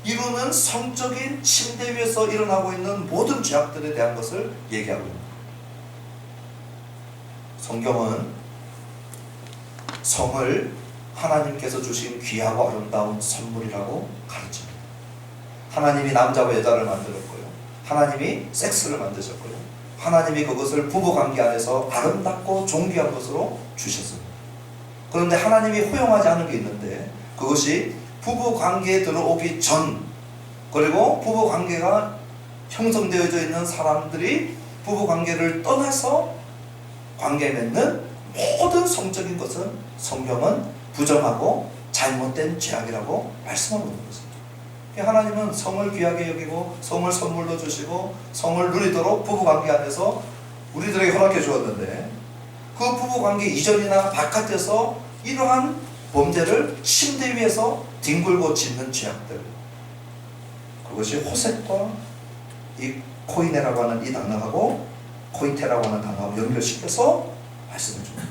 이루는 성적인 침대 위에서 일어나고 있는 모든 죄악들에 대한 것을 얘기하고 있는 거예요. 성경은 성을 하나님께서 주신 귀하고 아름다운 선물이라고 가르칩니다. 하나님이 남자와 여자를 만들었고요, 하나님이 섹스를 만드셨고요, 하나님이 그것을 부부관계 안에서 아름답고 존귀한 것으로 주셨습니다. 그런데 하나님이 허용하지 않은 게 있는데, 그것이 부부관계에 들어오기 전, 그리고 부부관계가 형성되어져 있는 사람들이 부부관계를 떠나서 관계 맺는 모든 성적인 것은 성경은 부정하고 잘못된 죄악이라고 말씀하고 있는 것입니다. 하나님은 성을 귀하게 여기고 성을 선물로 주시고 성을 누리도록 부부관계 안에서 우리들에게 허락해 주었는데, 그 부부관계 이전이나 바깥에서 이러한 범죄를 침대 위에서 뒹굴고 짖는 죄악들, 그것이 호색과 이 코이네라고 하는 이 단어하고 코이테라고 하는 단어하고 연결시켜서 말씀해 줍니다.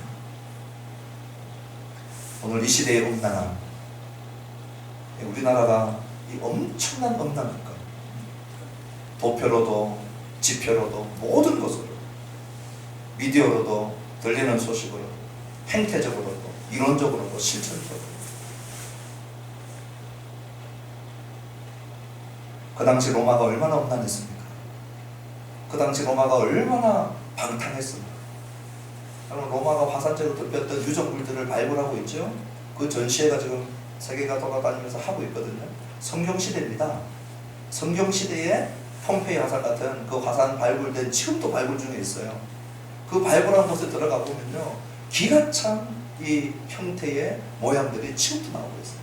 오늘 이 시대의 음란함, 우리나라가 이 엄청난 음란함과 도표로도 지표로도 모든 것으로, 미디어로도 들리는 소식으로, 행태적으로도 이론적으로도 실천적으로, 그 당시 로마가 얼마나 음란했습니까? 그 당시 로마가 얼마나 방탕했습니까? 로마가 화산재로 덮였던 유적물들을 발굴하고 있죠. 그 전시회가 지금 세계가 돌아다니면서 하고 있거든요. 성경시대입니다. 성경시대에 폼페이 화산 같은 그 화산 발굴된, 지금도 발굴 중에 있어요. 그 발굴한 곳에 들어가 보면요, 기가 찬 이 형태의 모양들이 지금도 나오고 있어요.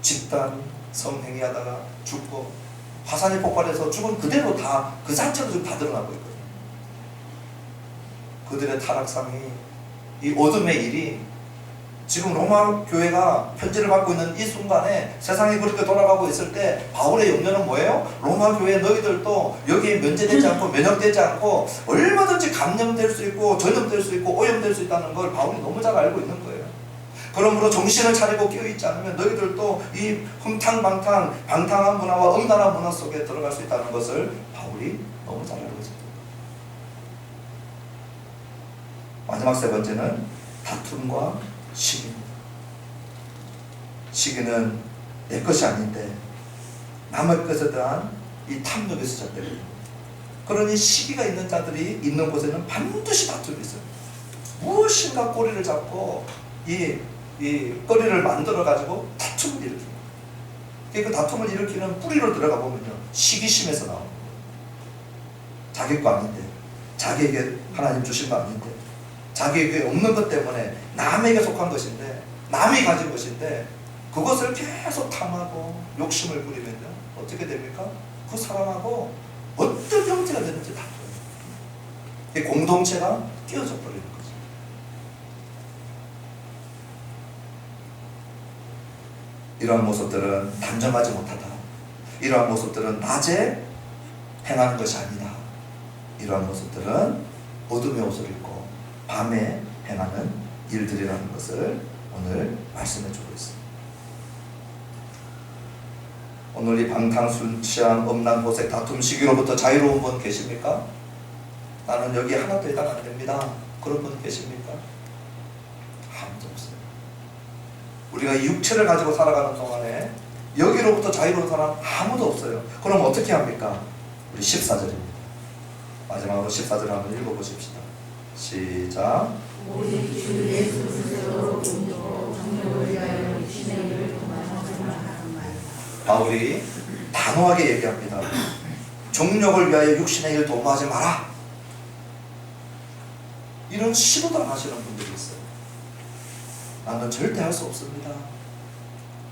집단 성행위 하다가 죽고 화산이 폭발해서 죽은 그대로 다 그 자체로 지금 다 드러나고 있거든요. 그들의 타락상이, 이 어둠의 일이 지금 로마 교회가 편지를 받고 있는 이 순간에 세상이 그렇게 돌아가고 있을 때 바울의 염려는 뭐예요? 로마 교회 너희들도 여기에 면제되지 않고 면역되지 않고 얼마든지 감염될 수 있고 전염될 수 있고 오염될 수 있다는 걸 바울이 너무 잘 알고 있는 거예요. 그러므로 정신을 차리고 깨어있지 않으면 너희들도 이 흥탕방탕, 방탕한 문화와 음란한 문화 속에 들어갈 수 있다는 것을 바울이 너무 잘 알고 있습니다. 마지막 세 번째는 다툼과 시기입니다. 시기는 내 것이 아닌데 남의 것에 대한 이 탐욕이 시작됩니다. 그러니 시기가 있는 자들이 있는 곳에는 반드시 다툼이 있어요. 무엇인가 꼬리를 잡고 이 꼬리를 만들어 가지고 다툼을 일으킵니다. 그 다툼을 일으키는 뿌리로 들어가 보면요, 시기심에서 나옵니다. 자기 거 아닌데, 자기에게 하나님 주신 거 아닌데, 자기에게 없는 것 때문에 남에게 속한 것인데, 남이 가진 것인데, 그것을 계속 탐하고 욕심을 부리면요, 어떻게 됩니까? 그 사람하고 어떤 형태가 되는지 다 보여요. 이 공동체가 끼어져 버리는 거죠. 이러한 모습들은 단정하지 못하다. 이러한 모습들은 낮에 행하는 것이 아니다. 이러한 모습들은 어둠의 옷을 입고 밤에 행하는 일들이라는 것을 오늘 말씀해 주고 있습니다. 오늘 이 방탕순취함, 음란, 호색, 다툼, 시기로부터 자유로운 분 계십니까? 나는 여기 하나도 해당 안 됩니다. 그런 분 계십니까? 아무도 없어요. 우리가 육체를 가지고 살아가는 동안에 여기로부터 자유로운 사람 아무도 없어요. 그럼 어떻게 합니까? 우리 14절입니다. 마지막으로 14절 한번 읽어보십시다. 시작. 오직 주 예수 그리스도로 믿고 정력을 위하여 육신의 일을 도망하지 말라. 바울이 단호하게 얘기합니다. 정력을 위하여 육신의 일을 도모하지 마라. 이런 시도도 안 하시는 분들이 있어요. 나는 절대 할 수 없습니다.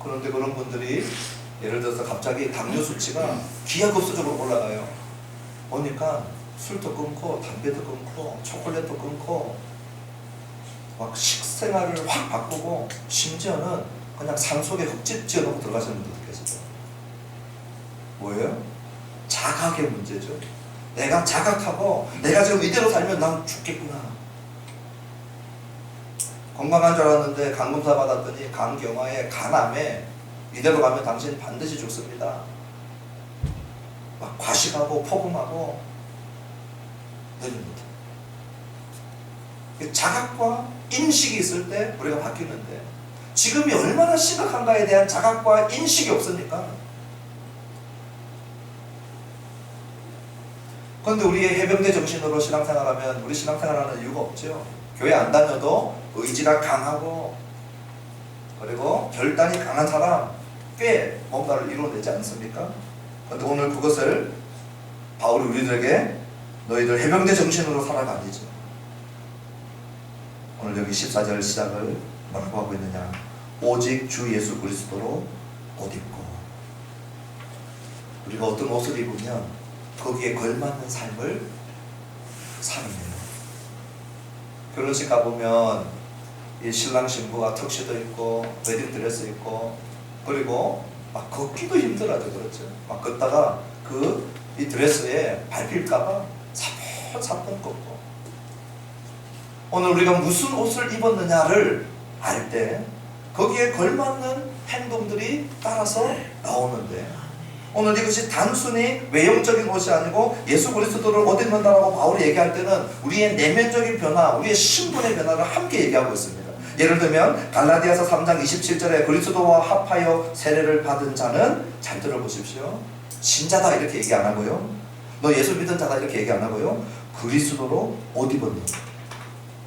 그런데 그런 분들이 예를 들어서 갑자기 당뇨 수치가 기하급수적으로 올라가요. 보니까 술도 끊고 담배도 끊고 초콜릿도 끊고 막 식생활을 확 바꾸고 심지어는 그냥 산속에 흙집 지어놓고 들어가시는 분들도 계시죠. 뭐예요? 자각의 문제죠. 내가 자각하고 내가 지금 이대로 살면 난 죽겠구나. 건강한 줄 알았는데 간검사 받았더니 간경화에 간암에 이대로 가면 당신 반드시 죽습니다. 막 과식하고 포금하고 내립니다. 자각과 인식이 있을 때 우리가 바뀌는데 지금이 얼마나 심각한가에 대한 자각과 인식이 없으니까. 그런데 우리의 해병대 정신으로 신앙생활하면 우리 신앙생활하는 이유가 없죠. 교회 안 다녀도 의지가 강하고 그리고 결단이 강한 사람 꽤 뭔가를 이루어내지 않습니까? 그런데 오늘 그것을 바울이 우리들에게 너희들 해병대 정신으로 살아가니죠. 오늘 여기 14절 시작을 뭐라고 하고 있느냐? 오직 주 예수 그리스도로 옷 입고. 우리가 어떤 옷을 입으면 거기에 걸맞는 삶을 사는 거예요. 결혼식 가보면 이 신랑 신부가 턱시도 입고 웨딩드레스 입고 그리고 막 걷기도 힘들어하죠. 그렇죠? 막 걷다가 이 드레스에 밟힐까봐 사뿐사뿐 걷고. 오늘 우리가 무슨 옷을 입었느냐를 알 때 거기에 걸맞는 행동들이 따라서 나오는데 오늘 이것이 단순히 외형적인 옷이 아니고 예수 그리스도를 옷 입는다라고 바울이 얘기할 때는 우리의 내면적인 변화, 우리의 신분의 변화를 함께 얘기하고 있습니다. 예를 들면 갈라디아서 3장 27절에 그리스도와 합하여 세례를 받은 자는, 잘 들어보십시오, 신자다 이렇게 얘기 안 하고요, 너 예수 믿은 자다 이렇게 얘기 안 하고요, 그리스도로 옷 입었는다.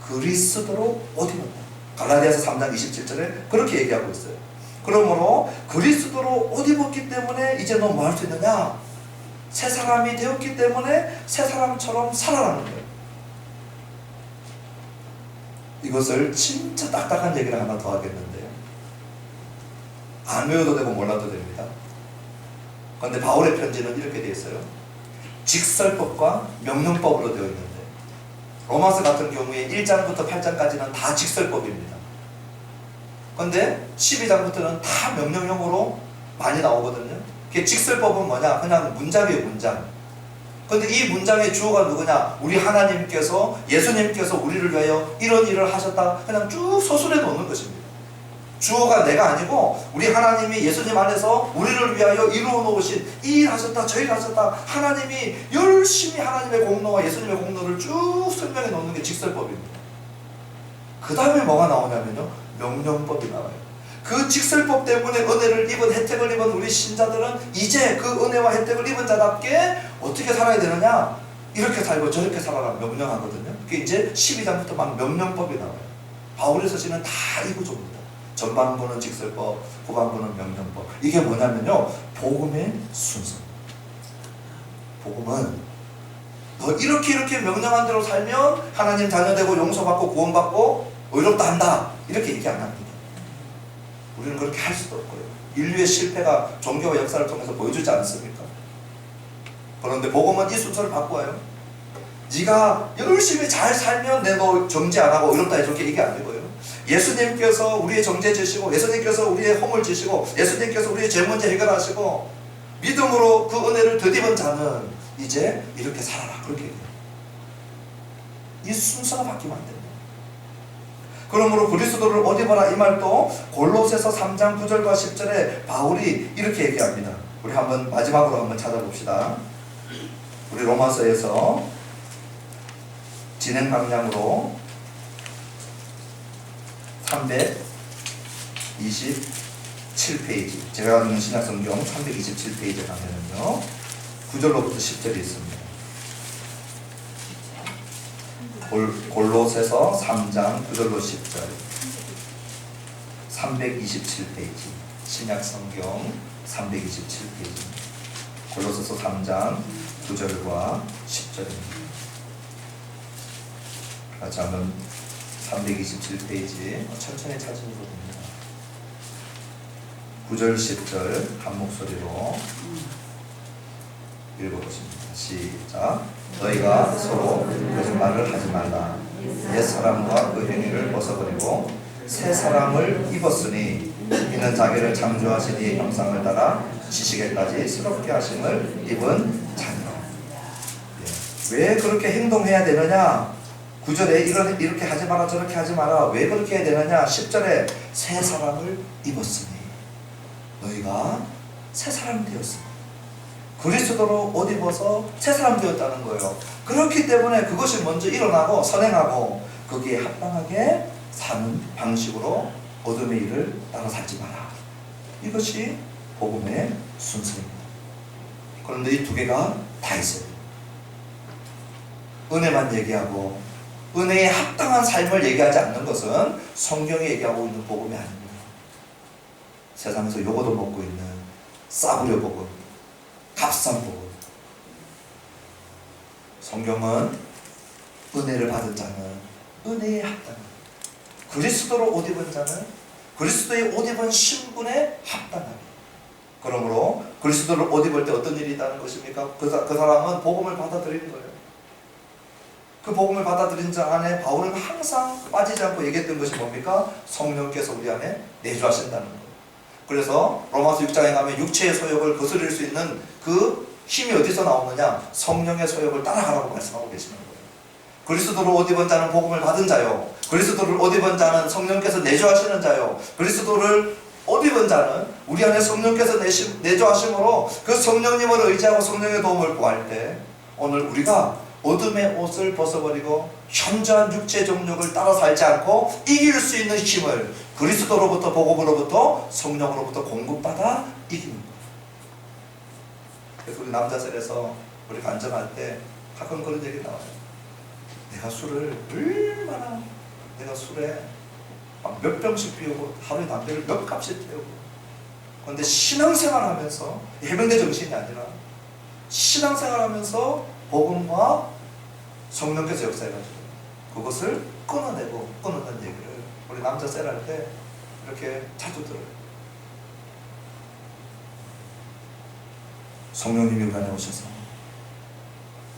그리스도로 옷 입었다. 갈라디아서 3장 27절에 그렇게 얘기하고 있어요. 그러므로 그리스도로 옷 입었기 때문에 이제 너 뭐 할 수 있느냐? 새 사람이 되었기 때문에 새 사람처럼 살아라는 거예요. 이것을 진짜 딱딱한 얘기를 하나 더 하겠는데요. 안 외워도 되고 몰라도 됩니다. 그런데 바울의 편지는 이렇게 되어 있어요. 직설법과 명령법으로 되어 있는데 로마서 같은 경우에 1장부터 8장까지는 다 직설법입니다. 그런데 12장부터는 다 명령형으로 많이 나오거든요. 그 직설법은 뭐냐? 그냥 문장이에요, 문장. 그런데 이 문장의 주어가 누구냐? 우리 하나님께서, 예수님께서 우리를 위하여 이런 일을 하셨다. 그냥 쭉 서술해 놓는 것입니다. 주어가 내가 아니고 우리 하나님이 예수님 안에서 우리를 위하여 이루어 놓으신 이 일 하셨다, 저 일 하셨다. 하나님이 열심히 하나님의 공로와 예수님의 공로를 쭉 설명해 놓는 게 직설법입니다. 그 다음에 뭐가 나오냐면요, 명령법이 나와요. 그 직설법 때문에 은혜를 입은, 혜택을 입은 우리 신자들은 이제 그 은혜와 혜택을 입은 자답게 어떻게 살아야 되느냐? 이렇게 살고 저렇게 살아라 명령하거든요. 그게 이제 12장부터 막 명령법이 나와요. 바울의 서신은 다 이 구조입니다. 전반부는 직설법, 후반부는 명령법. 이게 뭐냐면요, 복음의 순서. 복음은 너 이렇게 명령한 대로 살면 하나님 자녀되고 용서받고 구원받고 의롭다 한다, 이렇게 얘기 안 합니다. 우리는 그렇게 할 수도 없고요. 인류의 실패가 종교와 역사를 통해서 보여주지 않습니까? 그런데 복음은 이 순서를 바꾸어요. 네가 열심히 잘 살면 내 너 정죄 안 하고 의롭다 해줄게, 이게 아니고요. 예수님께서 우리의 정죄 지시고, 예수님께서 우리의 허물 지시고, 예수님께서 우리의 죄 문제 해결하시고, 믿음으로 그 은혜를 덧입은 자는 이제 이렇게 살아라, 그렇게 얘기해요. 이 순서가 바뀌면 안 됩니다. 그러므로 그리스도를 옷 입어라, 이 말도 골로새서 3장 9절과 10절에 바울이 이렇게 얘기합니다. 우리 한번 마지막으로 한번 찾아봅시다. 우리 로마서에서 진행 방향으로 327페이지, 제가 가지고 있는 신약성경 327페이지에 가면은요 9절로부터 10절이 있습니다. 골로새서 3장 9절로 10절, 327페이지, 신약성경 327페이지, 골로새서 3장 9절과 10절입니다. 같이 한번 327페이지 천천히 찾으셔도 됩니다. 9절 10절 한 목소리로 읽어보십니다. 시작. 너희가 서로 거짓말을 하지 말라. 옛 사람과 그 행위를 벗어버리고 새 사람을 입었으니 이는 자기를 창조하신 이 형상을 따라 지식에까지 새롭게 하심을 입은 자니라. 왜 그렇게 행동해야 되느냐? 9절에 이렇게 하지 마라 저렇게 하지 마라. 왜 그렇게 해야 되느냐? 10절에 새 사람을 입었으니 너희가 새 사람 되었으니 그리스도로 옷 입어서 새 사람 되었다는 거예요. 그렇기 때문에 그것이 먼저 일어나고 선행하고 거기에 합당하게 사는 방식으로 어둠의 일을 따라 살지 마라. 이것이 복음의 순서입니다. 그런데 이 두 개가 다 있어요. 은혜만 얘기하고 은혜에 합당한 삶을 얘기하지 않는 것은 성경이 얘기하고 있는 복음이 아닙니다. 세상에서 요거도 먹고 있는 싸구려 복음, 값싼 복음. 성경은 은혜를 받은 자는 은혜에 합당한, 그리스도로 옷 입은 자는 그리스도의 옷 입은 신분에 합당하게. 그러므로 그리스도를 옷 입을 때 어떤 일이 있다는 것입니까? 그 사람은 복음을 받아들이는 거예요. 그 복음을 받아들인 자 안에 바울은 항상 빠지지 않고 얘기했던 것이 뭡니까? 성령께서 우리 안에 내주하신다는 거예요. 그래서 로마서 6장에 가면 육체의 소욕을 거스릴 수 있는 그 힘이 어디서 나오느냐? 성령의 소욕을 따라가라고 말씀하고 계시는 거예요. 그리스도로 옷 입은 자는 복음을 받은 자요, 그리스도를 옷 입은 자는 성령께서 내주하시는 자요, 그리스도를 옷 입은 자는 우리 안에 성령께서 내주하심으로 그 성령님을 의지하고 성령의 도움을 구할 때 오늘 우리가 어둠의 옷을 벗어버리고 현저한 육체 정욕을 따라 살지 않고 이길 수 있는 힘을 그리스도로부터, 복음으로부터, 성령으로부터 공급받아 이기는 거예요. 그래서 우리 남자들에서 우리 간증할 때 가끔 그런 얘기 나와요. 내가 술에 막 몇 병씩 피우고 하루에 담배를 몇 갑씩 태우고, 그런데 신앙생활 하면서, 해병대 정신이 아니라 신앙생활 하면서 복음과 성령께서 역사해가지고 그것을 끊어내는 얘기를 우리 남자 셀 할 때 이렇게 자주 들어요. 성령님이 우리 안에 오셔서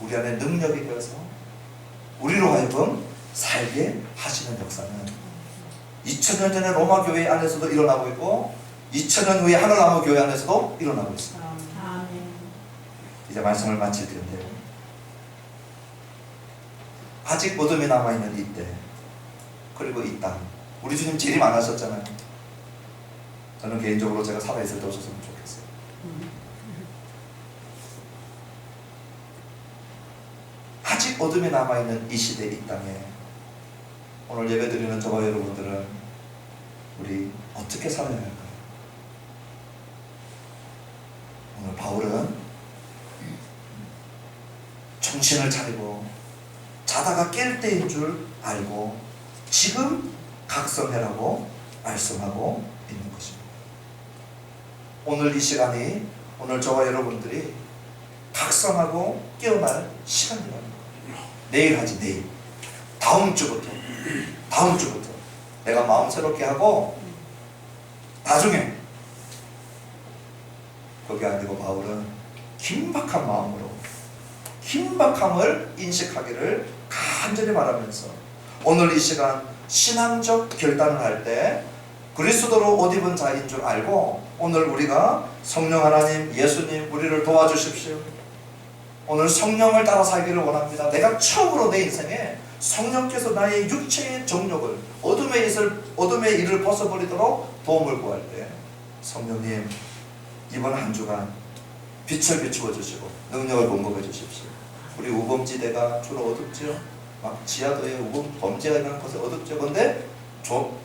우리 안에 능력이 되어서 우리로 하여금 살게 하시는 역사는 2000년 전에 로마 교회 안에서도 일어나고 있고 2000년 후에 하늘나무 교회 안에서도 일어나고 있습니다. 이제 말씀을 마칠 텐데요, 아직 어둠이 남아있는 이때, 그리고 이 땅, 우리 주님 재림 안 하셨잖아요. 저는 개인적으로 제가 살아있을 때 오셨으면 좋겠어요. 아직 어둠이 남아있는 이 시대, 이 땅에 오늘 예배드리는 저와 여러분들은 우리 어떻게 살아야 할까요? 오늘 바울은 정신을 차리고 자다가 깰 때인 줄 알고 지금 각성해라고 말씀하고 있는 것입니다. 오늘 이 시간이, 오늘 저와 여러분들이 각성하고 깨어날 시간이라는 거예요. 내일 하지, 내일. 다음 주부터 내가 마음 새롭게 하고 나중에. 그게 아니고 바울은 긴박한 마음으로 긴박함을 인식하기를 간절히 말하면서 오늘 이 시간 신앙적 결단을 할 때 그리스도로 옷 입은 자인 줄 알고 오늘 우리가 성령 하나님, 예수님 우리를 도와주십시오. 오늘 성령을 따라 살기를 원합니다. 내가 처음으로 내 인생에 성령께서 나의 육체의 정욕을, 어둠의 일을 벗어버리도록 도움을 구할 때 성령님 이번 한 주간 빛을 비추어 주시고 능력을 공급해 주십시오. 우리 우범지대가 주로 어둡죠. 막 지하도에 범죄가 일어난 곳에 어둡죠. 그런데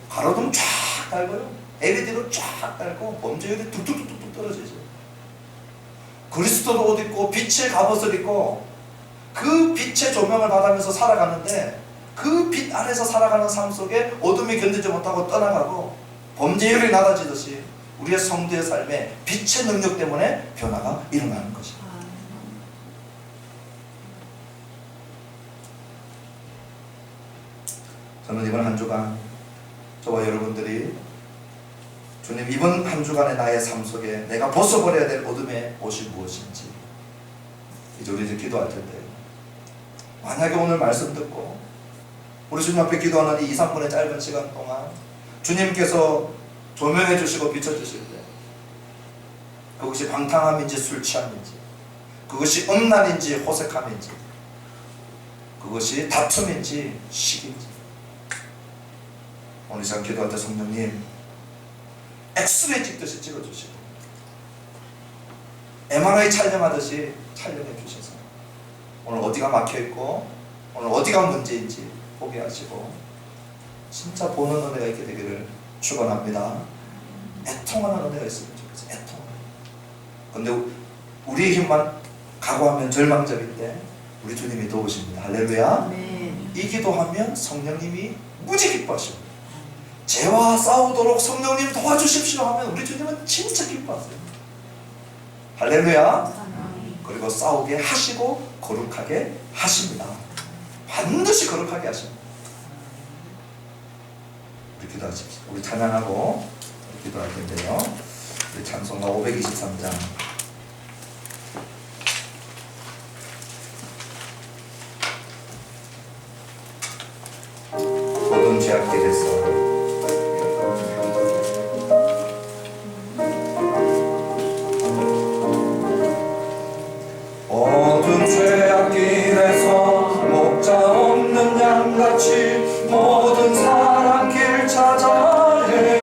가로등 쫙 달고요. LED로 쫙 달고 범죄율이 뚝뚝뚝뚝 떨어지죠. 그리스도도 옷 입고 빛의 갑옷을 입고 그 빛의 조명을 받으면서 살아가는데 그 빛 아래서 살아가는 삶 속에 어둠이 견디지 못하고 떠나가고 범죄율이 낮아지듯이 우리의 성도의 삶에 빛의 능력 때문에 변화가 일어나는 것입니다. 저는 이번 한 주간 저와 여러분들이 주님 이번 한 주간의 나의 삶 속에 내가 벗어버려야 될 어둠의 옷이 무엇인지 이제 우리 기도할 텐데요. 만약에 오늘 말씀 듣고 우리 주님 앞에 기도하는 이 2, 3분의 짧은 시간 동안 주님께서 조명해 주시고 비춰주실 때 그것이 방탕함인지 술 취함인지 그것이 음란인지 호색함인지 그것이 다툼인지 시기인지 오늘 이 시간 기도할 때 성령님 엑스레이 찍듯이 찍어주시고 MRI 촬영하듯이 촬영해 주셔서 오늘 어디가 막혀있고 오늘 어디가 문제인지 보게 하시고 진짜 보는 은혜가 있게 되기를 축원합니다. 애통하는 은혜가 있으면 좋겠어요. 애통하는. 근데 우리의 힘만 각오하면 절망적인데 우리 주님이 도우십니다. 할렐루야. 네. 이 기도하면 성령님이 무지 기뻐하십니다. 죄와 싸우도록 성령님 도와주십시오 하면 우리 주님은 진짜 기뻐하세요. 할렐루야. 그리고 싸우게 하시고 거룩하게 하십니다. 반드시 거룩하게 하십니다. 우리 기도하십시오. 우리 찬양하고 기도할 텐데요. 우리 찬송가 523장 모든 죄악길에서 모든 죄악길에서 목자 없는 양같이 모든